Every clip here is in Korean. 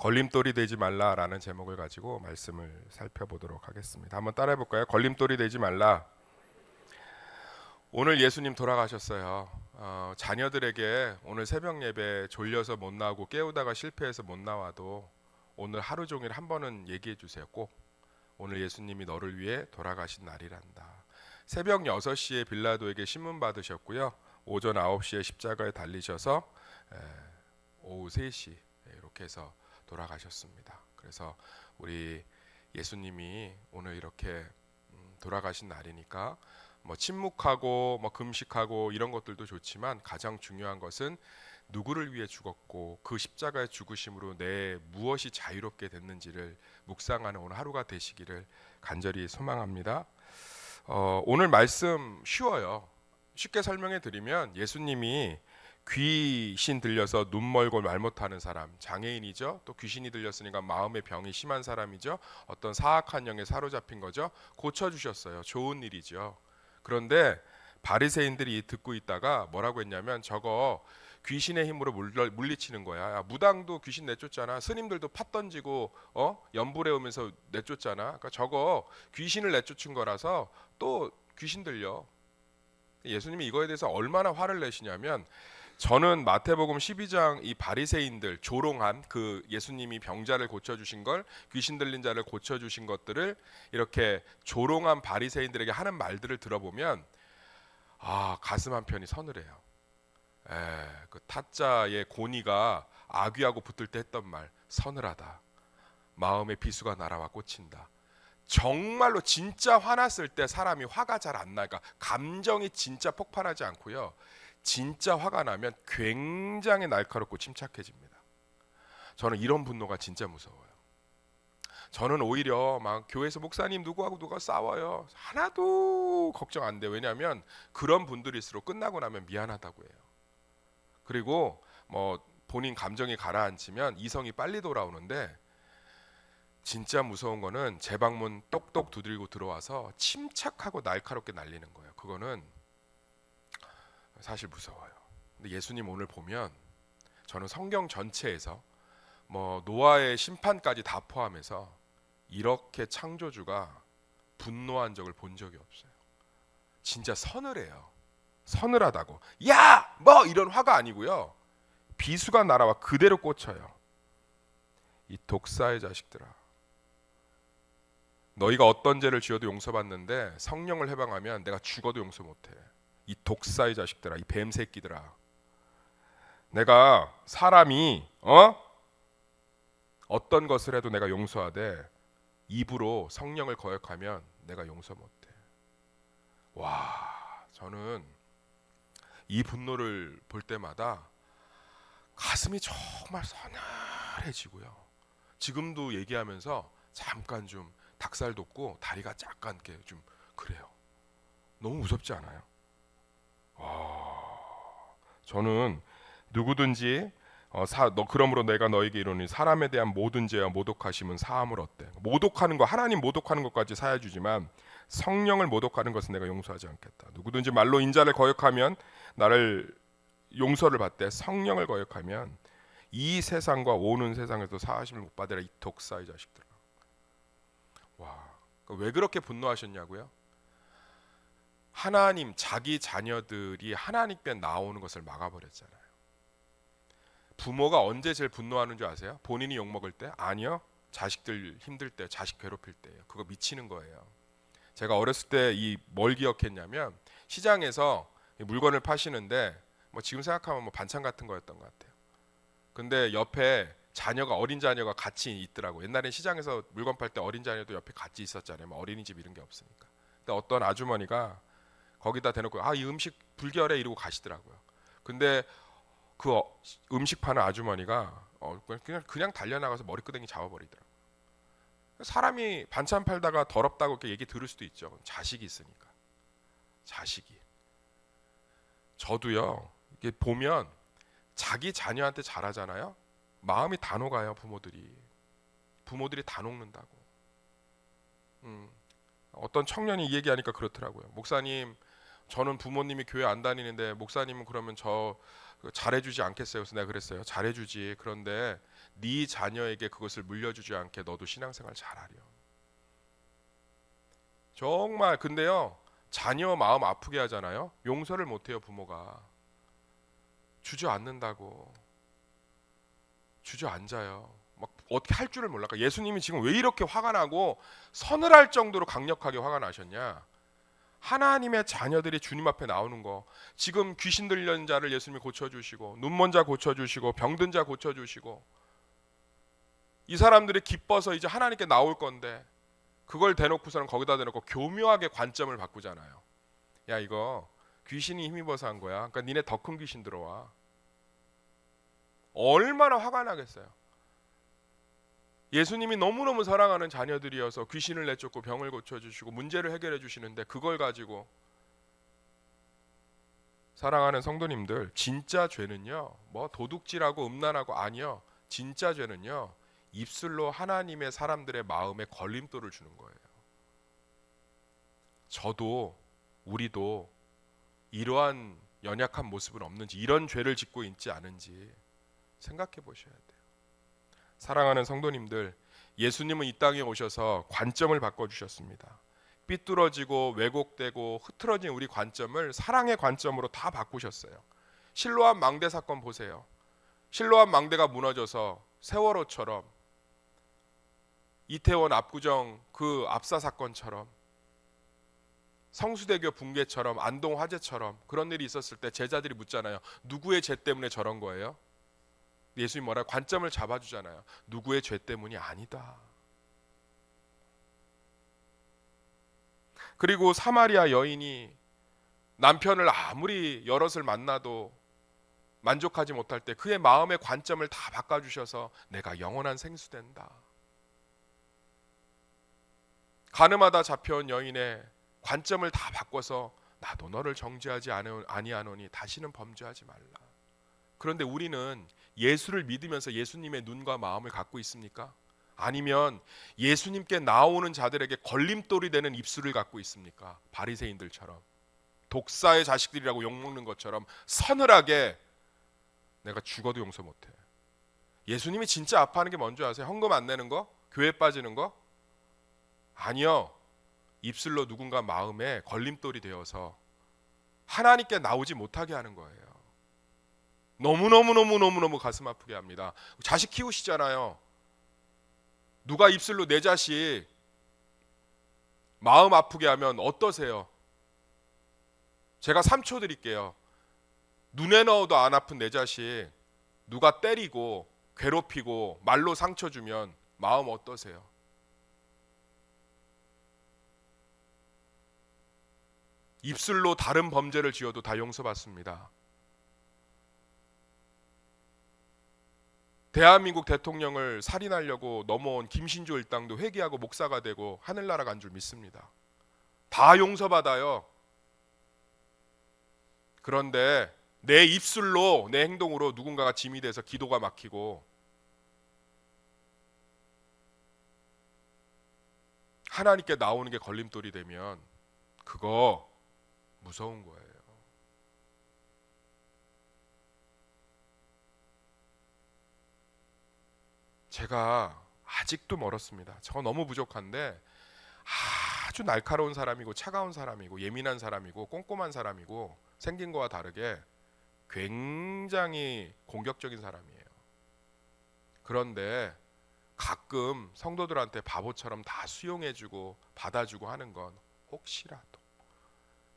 걸림돌이 되지 말라라는 제목을 가지고 말씀을 살펴보도록 하겠습니다. 한번 따라해 볼까요? 걸림돌이 되지 말라. 오늘 예수님 돌아가셨어요. 자녀들에게 오늘 새벽 예배 졸려서 못 나오고 깨우다가 실패해서 못 나와도 오늘 하루 종일 한 번은 얘기해 주세요. 꼭 오늘 예수님이 너를 위해 돌아가신 날이란다. 새벽 6시에 빌라도에게 신문 받으셨고요. 오전 9시에 십자가에 달리셔서 오후 3시 이렇게 해서 돌아가셨습니다. 그래서 우리 예수님이 오늘 이렇게 돌아가신 날이니까 뭐 침묵하고 뭐 금식하고 이런 것들도 좋지만 가장 중요한 것은 누구를 위해 죽었고 그 십자가의 죽으심으로 내 무엇이 자유롭게 됐는지를 묵상하는 오늘 하루가 되시기를 간절히 소망합니다. 오늘 말씀 쉬워요. 쉽게 설명해 드리면 예수님이 귀신 들려서 눈 멀고 말 못하는 사람, 장애인이죠. 또 귀신이 들렸으니까 마음의 병이 심한 사람이죠. 어떤 사악한 영에 사로잡힌 거죠. 고쳐주셨어요. 좋은 일이죠. 그런데 바리새인들이 듣고 있다가 뭐라고 했냐면 저거 귀신의 힘으로 물리치는 거야. 야, 무당도 귀신 내쫓잖아. 스님들도 팥 던지고 연불해 오면서 내쫓잖아. 그러니까 저거 귀신을 내쫓은 거라서 또 귀신 들려. 예수님이 이거에 대해서 얼마나 화를 내시냐면 저는 마태복음 12장 이 바리새인들 조롱한 그 예수님이 병자를 고쳐주신 걸 귀신 들린 자를 고쳐주신 것들을 이렇게 조롱한 바리새인들에게 하는 말들을 들어보면 가슴 한편이 서늘해요. 그 타짜의 고니가 아귀하고 붙을 때 했던 말 서늘하다. 마음의 비수가 날아와 꽂힌다. 정말로 진짜 화났을 때 사람이 화가 잘 안 나니까 감정이 진짜 폭발하지 않고요. 진짜 화가 나면 굉장히 날카롭고 침착해집니다. 저는 이런 분노가 진짜 무서워요. 저는 오히려 막 교회에서 목사님 누구하고 누가 싸워요. 하나도 걱정 안 돼요. 왜냐하면 그런 분들일수록 끝나고 나면 미안하다고 해요. 그리고 뭐 본인 감정이 가라앉히면 이성이 빨리 돌아오는데 진짜 무서운 거는 제 방문 똑똑 두드리고 들어와서 침착하고 날카롭게 날리는 거예요. 그거는 사실 무서워요. 근데 예수님 오늘 보면 저는 성경 전체에서 뭐 노아의 심판까지 다 포함해서 이렇게 창조주가 분노한 적을 본 적이 없어요. 진짜 서늘해요. 서늘하다고. 야! 뭐 이런 화가 아니고요. 비수가 날아와 그대로 꽂혀요. 이 독사의 자식들아. 너희가 어떤 죄를 지어도 용서받는데 성령을 해방하면 내가 죽어도 용서 못해. 이 독사의 자식들아, 이 뱀 새끼들아. 내가 사람이 어떤 것을 해도 내가 용서하되 입으로 성령을 거역하면 내가 용서 못해. 와, 저는 이 분노를 볼 때마다 가슴이 정말 서늘해지고요. 지금도 얘기하면서 잠깐 좀 닭살 돋고 다리가 약간 이렇게 좀 그래요. 너무 무섭지 않아요? 저는 누구든지 그러므로 내가 너에게 이르노니 사람에 대한 모든 죄와 모독하심은 사함을 얻되 모독하는 거 하나님 모독하는 것까지 사해 주지만 성령을 모독하는 것은 내가 용서하지 않겠다. 누구든지 말로 인자를 거역하면 나를 용서를 받되 성령을 거역하면 이 세상과 오는 세상에서 사하심을 못 받으라. 이 독사의 자식들아. 와, 왜 그렇게 분노하셨냐고요? 하나님 자기 자녀들이 하나님께 나오는 것을 막아버렸잖아요. 부모가 언제 제일 분노하는 줄 아세요? 본인이 욕먹을 때? 아니요. 자식들 힘들 때, 자식 괴롭힐 때예요. 그거 미치는 거예요. 제가 어렸을 때 뭘 기억했냐면 시장에서 물건을 파시는데 뭐 지금 생각하면 뭐 반찬 같은 거였던 것 같아요. 근데 옆에 어린 자녀가 같이 있더라고. 옛날엔 시장에서 물건 팔 때 어린 자녀도 옆에 같이 있었잖아요. 뭐 어린이집 이런 게 없으니까. 근데 어떤 아주머니가 거기다 대놓고 이 음식 불결해 이러고 가시더라고요. 근데 그 음식 파는 아주머니가 그냥 달려나가서 머리끄댕이 잡아버리더라고요. 사람이 반찬 팔다가 더럽다고 이렇게 얘기 들을 수도 있죠. 자식이 있으니까. 자식이. 저도요. 이게 보면 자기 자녀한테 잘하잖아요. 마음이 다 녹아요. 부모들이 다 녹는다고. 어떤 청년이 이 얘기하니까 그렇더라고요. 목사님, 저는 부모님이 교회 안 다니는데 목사님은 그러면 저 잘해주지 않겠어요? 그래서 내가 그랬어요. 잘해주지. 그런데 네 자녀에게 그것을 물려주지 않게 너도 신앙생활 잘하렴. 정말 근데요, 자녀 마음 아프게 하잖아요. 용서를 못해요. 부모가 주저앉는다고 주저앉아요. 막 어떻게 할 줄을 몰라. 그러니까 예수님이 지금 왜 이렇게 화가 나고 서늘할 정도로 강력하게 화가 나셨냐? 하나님의 자녀들이 주님 앞에 나오는 거, 지금 귀신 들린 자를 예수님이 고쳐주시고, 눈먼 자 고쳐주시고, 병든 자 고쳐주시고, 이 사람들이 기뻐서 이제 하나님께 나올 건데 그걸 대놓고서는 거기다 대놓고 교묘하게 관점을 바꾸잖아요. 야, 이거 귀신이 힘입어서 한 거야. 그러니까 니네 더 큰 귀신 들어와. 얼마나 화가 나겠어요. 예수님이 너무너무 사랑하는 자녀들이어서 귀신을 내쫓고 병을 고쳐주시고 문제를 해결해 주시는데, 그걸 가지고 사랑하는 성도님들, 진짜 죄는요, 뭐 도둑질하고 음란하고 아니요. 진짜 죄는요, 입술로 하나님의 사람들의 마음에 걸림돌을 주는 거예요. 저도 우리도 이러한 연약한 모습은 없는지, 이런 죄를 짓고 있지 않은지 생각해 보셔야 돼요. 사랑하는 성도님들, 예수님은 이 땅에 오셔서 관점을 바꿔주셨습니다. 삐뚤어지고 왜곡되고 흐트러진 우리 관점을 사랑의 관점으로 다 바꾸셨어요. 실로암 망대 사건 보세요. 실로암 망대가 무너져서 세월호처럼, 이태원 압구정 그 압사 사건처럼, 성수대교 붕괴처럼, 안동 화재처럼 그런 일이 있었을 때 제자들이 묻잖아요. 누구의 죄 때문에 저런 거예요? 예수님 뭐라 관점을 잡아주잖아요. 누구의 죄 때문이 아니다. 그리고 사마리아 여인이 남편을 아무리 여럿을 만나도 만족하지 못할 때 그의 마음의 관점을 다 바꿔주셔서 내가 영원한 생수된다. 가늠하다 잡혀온 여인의 관점을 다 바꿔서 나도 너를 정죄하지 아니하노니 다시는 범죄하지 말라. 그런데 우리는 예수를 믿으면서 예수님의 눈과 마음을 갖고 있습니까? 아니면 예수님께 나오는 자들에게 걸림돌이 되는 입술을 갖고 있습니까? 바리새인들처럼, 독사의 자식들이라고 욕먹는 것처럼 서늘하게 내가 죽어도 용서 못해. 예수님이 진짜 아파하는 게 뭔지 아세요? 헌금 안 내는 거? 교회 빠지는 거? 아니요. 입술로 누군가 마음에 걸림돌이 되어서 하나님께 나오지 못하게 하는 거예요. 너무너무 가슴 아프게 합니다. 자식 키우시잖아요. 누가 입술로 내 자식 마음 아프게 하면 어떠세요? 제가 3초 드릴게요. 눈에 넣어도 안 아픈 내 자식 누가 때리고 괴롭히고 말로 상처 주면 마음 어떠세요? 입술로 다른 범죄를 지어도 다 용서받습니다. 대한민국 대통령을 살인하려고 넘어온 김신조 일당도 회개하고 목사가 되고 하늘나라 간 줄 믿습니다. 다 용서받아요. 그런데 내 입술로, 내 행동으로 누군가가 짐이 돼서 기도가 막히고 하나님께 나오는 게 걸림돌이 되면 그거 무서운 거예요. 제가 아직도 멀었습니다. 저 너무 부족한데 아주 날카로운 사람이고 차가운 사람이고 예민한 사람이고 꼼꼼한 사람이고 생긴 거와 다르게 굉장히 공격적인 사람이에요. 그런데 가끔 성도들한테 바보처럼 다 수용해주고 받아주고 하는 건 혹시라도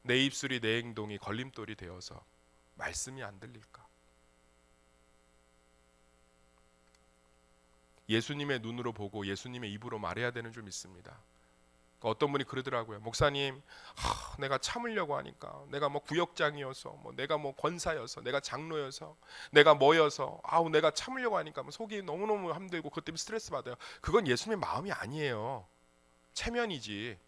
내 입술이 내 행동이 걸림돌이 되어서 말씀이 안 들릴까. 예수님의 눈으로 보고 예수님의 입으로 말해야 되는 줄 믿습니다. 어떤 분이 그러더라고요. 목사님, 내가 참으려고 하니까 내가 뭐 구역장이어서 뭐 내가 뭐 권사여서 내가 장로여서 내가 뭐여서 내가 참으려고 하니까 뭐 속이 너무너무 힘들고 그것 때문에 스트레스 받아요. 그건 예수님의 마음이 아니에요. 체면이지.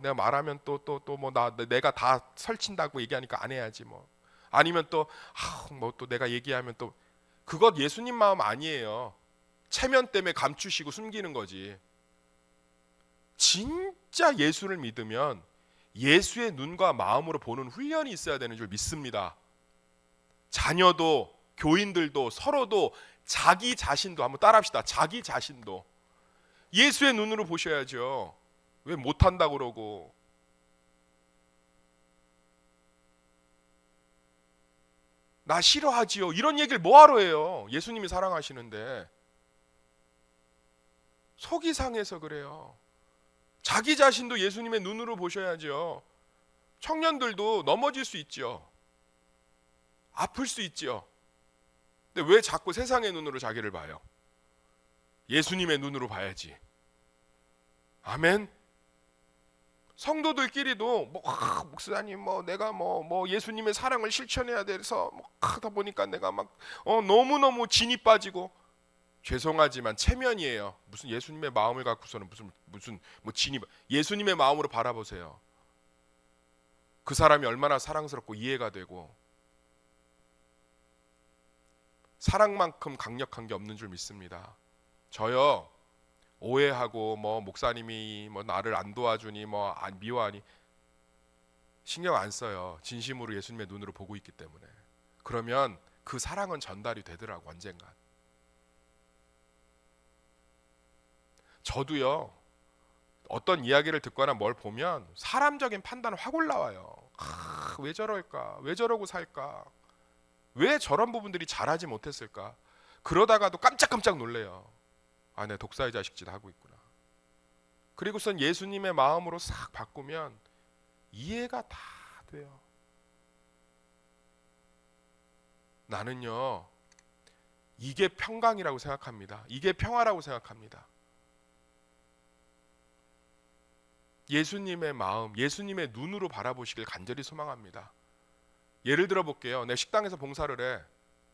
내가 말하면 또 뭐 내가 다 설친다고 얘기하니까 안 해야지 뭐. 아니면 또 뭐 또 내가 얘기하면 또 그것 예수님 마음 아니에요. 체면 때문에 감추시고 숨기는 거지. 진짜 예수를 믿으면 예수의 눈과 마음으로 보는 훈련이 있어야 되는 줄 믿습니다. 자녀도 교인들도 서로도 자기 자신도 한번 따라합시다. 자기 자신도 예수의 눈으로 보셔야죠. 왜 못한다고 그러고 나 싫어하지요 이런 얘기를 뭐하러 해요. 예수님이 사랑하시는데. 속이 상해서 그래요. 자기 자신도 예수님의 눈으로 보셔야죠. 청년들도 넘어질 수 있죠. 아플 수 있죠. 근데 왜 자꾸 세상의 눈으로 자기를 봐요? 예수님의 눈으로 봐야지. 아멘. 성도들끼리도 목사님 내가 예수님의 사랑을 실천해야 돼서 하다 보니까 내가 막 너무너무 진이 빠지고 죄송하지만 체면이에요. 무슨 예수님의 마음을 갖고서는 무슨 진이 예수님의 마음으로 바라보세요. 그 사람이 얼마나 사랑스럽고 이해가 되고 사랑만큼 강력한 게 없는 줄 믿습니다. 저요 오해하고 목사님이 나를 안 도와주니 미워하니 신경 안 써요. 진심으로 예수님의 눈으로 보고 있기 때문에. 그러면 그 사랑은 전달이 되더라고 언젠간. 저도요 어떤 이야기를 듣거나 뭘 보면 사람적인 판단은 확 올라와요. 왜 저럴까? 왜 저러고 살까? 왜 저런 부분들이 잘하지 못했을까? 그러다가도 깜짝깜짝 놀래요. 아, 내 독사의 자식짓 하고 있구나. 그리고선 예수님의 마음으로 싹 바꾸면 이해가 다 돼요. 나는요 이게 평강이라고 생각합니다. 이게 평화라고 생각합니다. 예수님의 마음, 예수님의 눈으로 바라보시길 간절히 소망합니다. 예를 들어 볼게요. 내 식당에서 봉사를 해.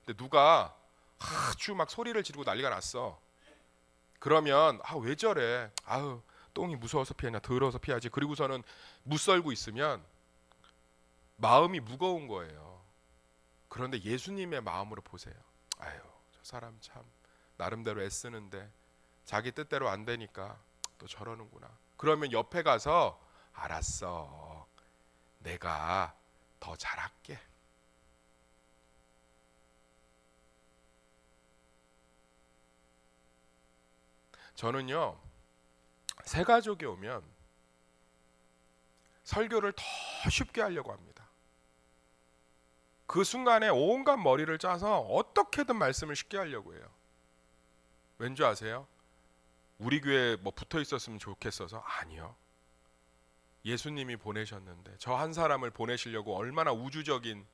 근데 누가 아주 막 소리를 지르고 난리가 났어. 그러면 왜 저래? 똥이 무서워서 피하냐? 더러워서 피하지. 그리고서는 무썰고 있으면 마음이 무거운 거예요. 그런데 예수님의 마음으로 보세요. 저 사람 참 나름대로 애쓰는데 자기 뜻대로 안 되니까 또 저러는구나. 그러면 옆에 가서 알았어. 내가 더 잘할게. 저는요 새 가족이 오면 설교를 더 쉽게 하려고 합니다. 그 순간에 온갖 머리를 짜서 어떻게든 말씀을 쉽게 하려고 해요. 왠지 아세요? 우리 교회에 붙어 있었으면 좋겠어서? 아니요. 예수님이 보내셨는데 저 한 사람을 보내시려고 얼마나 우주적인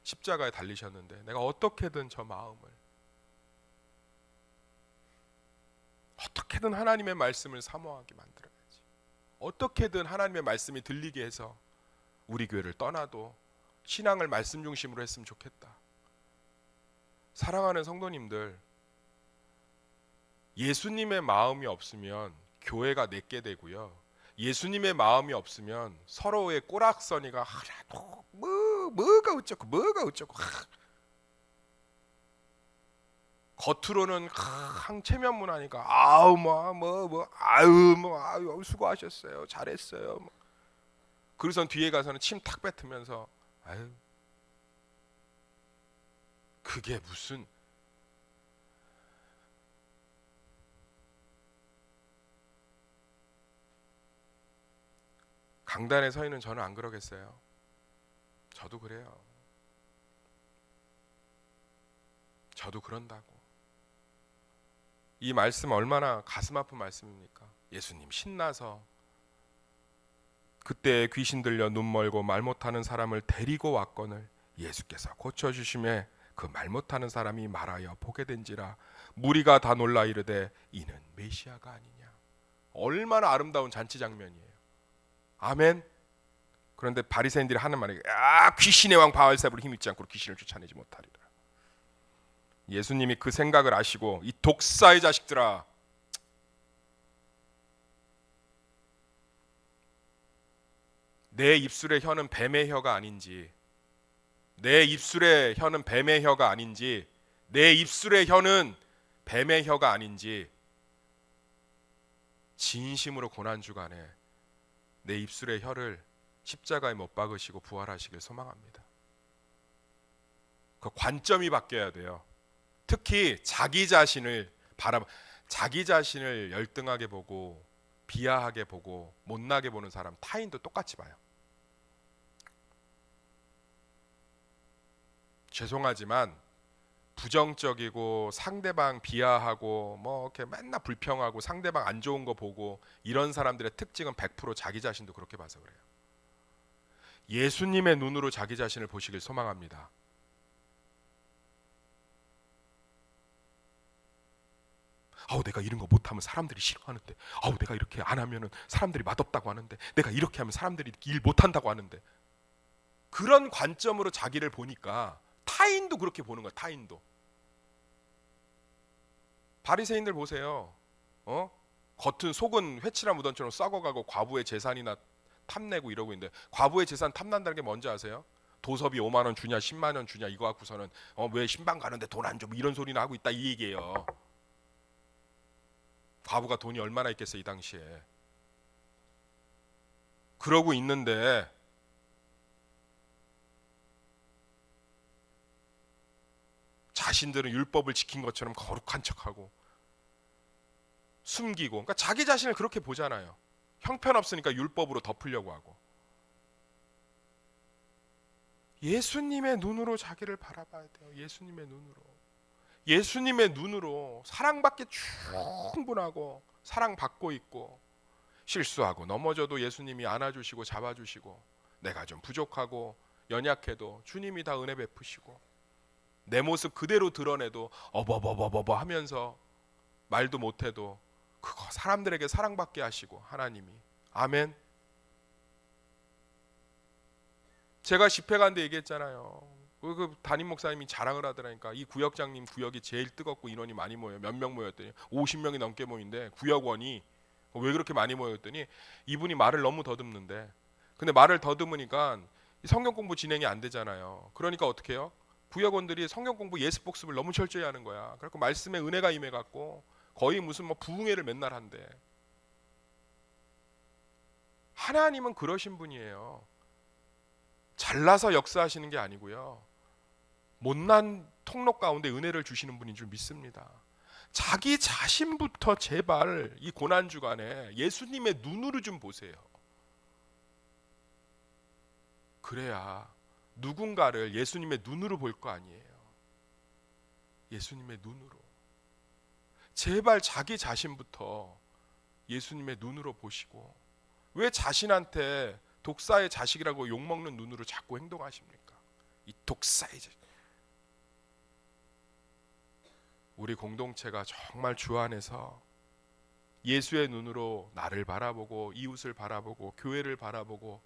십자가에 달리셨는데 내가 어떻게든 저 마음을 어떻게든 하나님의 말씀을 사모하게 만들어야지. 어떻게든 하나님의 말씀이 들리게 해서 우리 교회를 떠나도 신앙을 말씀 중심으로 했으면 좋겠다. 사랑하는 성도님들, 예수님의 마음이 없으면 교회가 내게 되고요. 예수님의 마음이 없으면 서로의 꼬락서니가 하나도 뭐가 어쩌고 겉으로는 항체면문하니까 수고하셨어요, 잘했어요. 그래서 뒤에 가서는 침 탁 뱉으면서 그게 무슨 강단에 서 있는 저는 안 그러겠어요. 저도 그래요. 저도 그런다고. 이 말씀 얼마나 가슴 아픈 말씀입니까? 예수님 신나서 그때 귀신 들려 눈 멀고 말 못하는 사람을 데리고 왔거늘 예수께서 고쳐주심에 그 말 못하는 사람이 말하여 보게 된지라 무리가 다 놀라 이르되 이는 메시아가 아니냐. 얼마나 아름다운 잔치 장면이에요. 아멘. 그런데 바리새인들이 하는 말이 귀신의 왕 바알세불을 힘입지 않고 귀신을 쫓아내지 못하리라. 예수님이 그 생각을 아시고 이 독사의 자식들아, 내 입술의 혀는 뱀의 혀가 아닌지, 내 입술의 혀는 뱀의 혀가 아닌지, 내 입술의 혀는 뱀의 혀가 아닌지 진심으로 고난주간에 내 입술의 혀를 십자가에 못 박으시고 부활하시길 소망합니다. 그 관점이 바뀌어야 돼요. 특히 자기 자신을 자기 자신을 열등하게 보고 비하하게 보고 못나게 보는 사람 타인도 똑같이 봐요. 죄송하지만 부정적이고 상대방 비하하고 뭐 이렇게 맨날 불평하고 상대방 안 좋은 거 보고 이런 사람들의 특징은 100% 자기 자신도 그렇게 봐서 그래요. 예수님의 눈으로 자기 자신을 보시길 소망합니다. 내가 이런 거 못하면 사람들이 싫어하는데, 내가 이렇게 안 하면은 사람들이 맛없다고 하는데, 내가 이렇게 하면 사람들이 일 못한다고 하는데, 그런 관점으로 자기를 보니까 타인도 그렇게 보는 거야. 타인도. 바리새인들 보세요. 겉은 속은 회칠한 무덤처럼 썩어가고 과부의 재산이나 탐내고 이러고 있는데, 과부의 재산 탐난다는 게 뭔지 아세요? 도섭이 5만 원 주냐 10만 원 주냐 이거 갖고서는 왜 신방 가는데 돈 안 줘? 뭐 이런 소리나 하고 있다 이 얘기예요. 과부가 돈이 얼마나 있겠어요 이 당시에. 그러고 있는데 자신들은 율법을 지킨 것처럼 거룩한 척하고 숨기고, 그러니까 자기 자신을 그렇게 보잖아요. 형편없으니까 율법으로 덮으려고 하고. 예수님의 눈으로 자기를 바라봐야 돼요. 예수님의 눈으로. 예수님의 눈으로 사랑받기 충분하고 사랑받고 있고, 실수하고 넘어져도 예수님이 안아주시고 잡아주시고, 내가 좀 부족하고 연약해도 주님이 다 은혜 베푸시고, 내 모습 그대로 드러내도 어버버버버버 하면서 말도 못해도 그거 사람들에게 사랑받게 하시고 하나님이. 아멘. 제가 집회 간데 얘기했잖아요. 그 담임 목사님이 자랑을 하더라니까. 이 구역장님 구역이 제일 뜨겁고 인원이 많이 모여요. 몇 명 모였더니 50명이 넘게 모인데 구역원이 왜 그렇게 많이 모였더니 이분이 말을 너무 더듬는데, 근데 말을 더듬으니까 성경 공부 진행이 안 되잖아요. 그러니까 어떻게 해요? 구역원들이 성경 공부 예습 복습을 너무 철저히 하는 거야. 그래서 말씀에 은혜가 임해갖고 거의 무슨 뭐 부흥회를 맨날 한대. 하나님은 그러신 분이에요. 잘나서 역사하시는 게 아니고요, 못난 통로 가운데 은혜를 주시는 분인 줄 믿습니다. 자기 자신부터 제발 이 고난 주간에 예수님의 눈으로 좀 보세요. 그래야 누군가를 예수님의 눈으로 볼 거 아니에요. 예수님의 눈으로. 제발 자기 자신부터 예수님의 눈으로 보시고, 왜 자신한테 독사의 자식이라고 욕먹는 눈으로 자꾸 행동하십니까? 이 독사의 자식. 우리 공동체가 정말 주 안에서 예수의 눈으로 나를 바라보고 이웃을 바라보고 교회를 바라보고,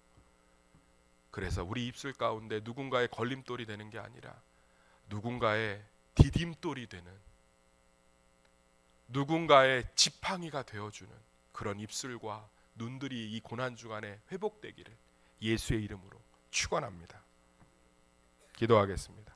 그래서 우리 입술 가운데 누군가의 걸림돌이 되는 게 아니라 누군가의 디딤돌이 되는, 누군가의 지팡이가 되어주는 그런 입술과 눈들이 이 고난 주간에 회복되기를 예수의 이름으로 축원합니다. 기도하겠습니다.